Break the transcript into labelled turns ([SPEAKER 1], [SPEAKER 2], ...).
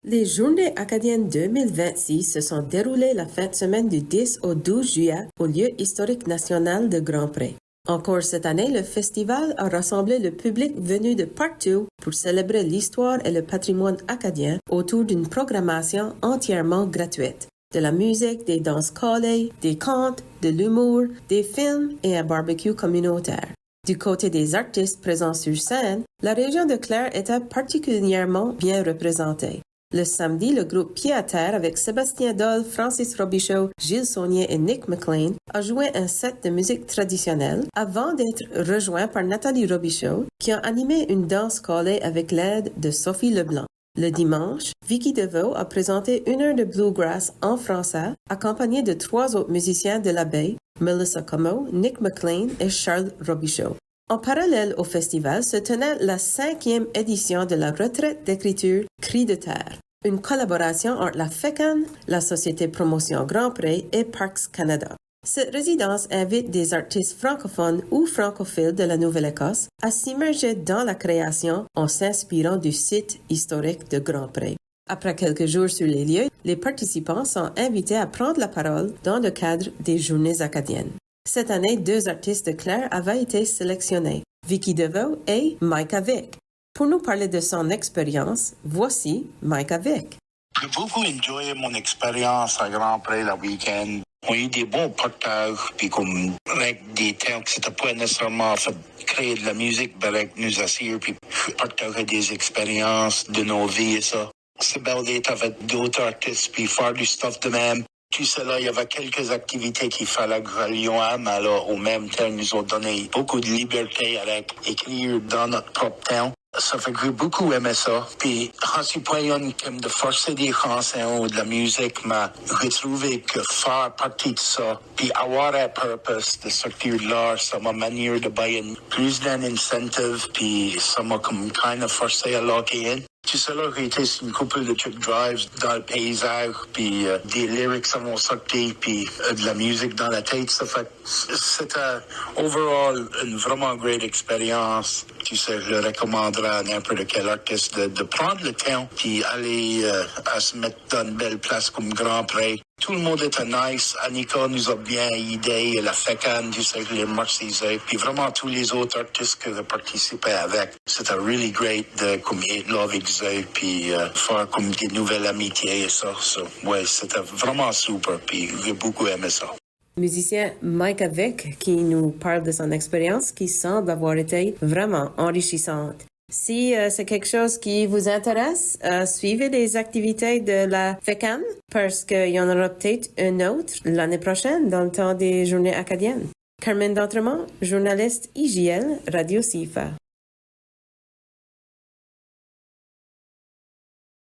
[SPEAKER 1] Les Journées acadiennes 2026 se sont déroulées la fin de semaine du 10 au 12 juillet au lieu historique national de Grand-Pré. Encore cette année, le festival a rassemblé le public venu de partout pour célébrer l'histoire et le patrimoine acadien autour d'une programmation entièrement gratuite. De la musique, des danses collées, des contes, de l'humour, des films et un barbecue communautaire. Du côté des artistes présents sur scène, la région de Clare était particulièrement bien représentée. Le samedi, le groupe Pied à Terre avec Sébastien Doll, Francis Robichaud, Gilles Saunier et Nick McLean a joué un set de musique traditionnelle avant d'être rejoint par Nathalie Robichaud qui a animé une danse collée avec l'aide de Sophie Leblanc. Le dimanche, Vicky Deveau a présenté 1 heure de bluegrass en français accompagnée de 3 autres musiciens de la baie, Melissa Comeau, Nick McLean et Charles Robichaud. En parallèle au festival se tenait la 5e édition de la retraite d'écriture Cris de terre, une collaboration entre la FECAN, la Société Promotion Grand-Pré et Parks Canada. Cette résidence invite des artistes francophones ou francophiles de la Nouvelle-Écosse à s'immerger dans la création en s'inspirant du site historique de Grand-Pré. Après quelques jours sur les lieux, les participants sont invités à prendre la parole dans le cadre des Journées acadiennes. Cette année, 2 artistes de Clare avaient été sélectionnés, Vicky Deveau et Micah Vick. Pour nous parler de son expérience, voici Micah Vick.
[SPEAKER 2] J'ai beaucoup enjoyé mon expérience à Grand-Pré le week-end. On a eu des bons partages, puis comme avec des temps que c'était pas nécessairement fait créer de la musique, mais avec nous assurer, puis partager des expériences de nos vies et ça. C'est bien d'être avec d'autres artistes, puis faire du stuff de même. Tout cela, il y avait quelques activités qu'il fallait que relions à, mais alors, au même temps, ils nous ont donné beaucoup de liberté avec écrire dans notre propre temps. Ça fait que j'ai beaucoup aimé ça. Puis, en suis pas comme de forcer des chansons ou de la musique, mais j'ai trouvé que faire partie de ça, puis avoir un purpose de sortir de l'art, ça m'a manière de bailler plus d'un incentive, puis ça m'a comme kind of forcé à locker in. Tout cela, j'ai été sur une couple de truck drives dans le paysage, puis des lyrics à mon sorti, puis de la musique dans la tête. Ça fait c'était overall une vraiment great expérience. Tu sais, je le recommanderais à n'importe quel artiste de prendre le temps, puis aller à se mettre dans une belle place comme Grand-Pré. Tout le monde était nice. Annika nous a bien aidé. La FECAN, tu sais, les Marseillais. Puis vraiment tous les autres artistes que j'ai participé avec. C'était really great de comme être là avec eux. Puis faire comme des nouvelles amitiés et ça. Ouais, c'était vraiment super. Puis j'ai beaucoup aimé ça.
[SPEAKER 1] Musicien Micah Vick qui nous parle de son expérience qui semble avoir été vraiment enrichissante. Si c'est quelque chose qui vous intéresse, suivez les activités de la FECAN parce qu'il y en aura peut-être une autre l'année prochaine dans le temps des Journées acadiennes. Carmen D'Entremont, journaliste IJL Radio CIFA.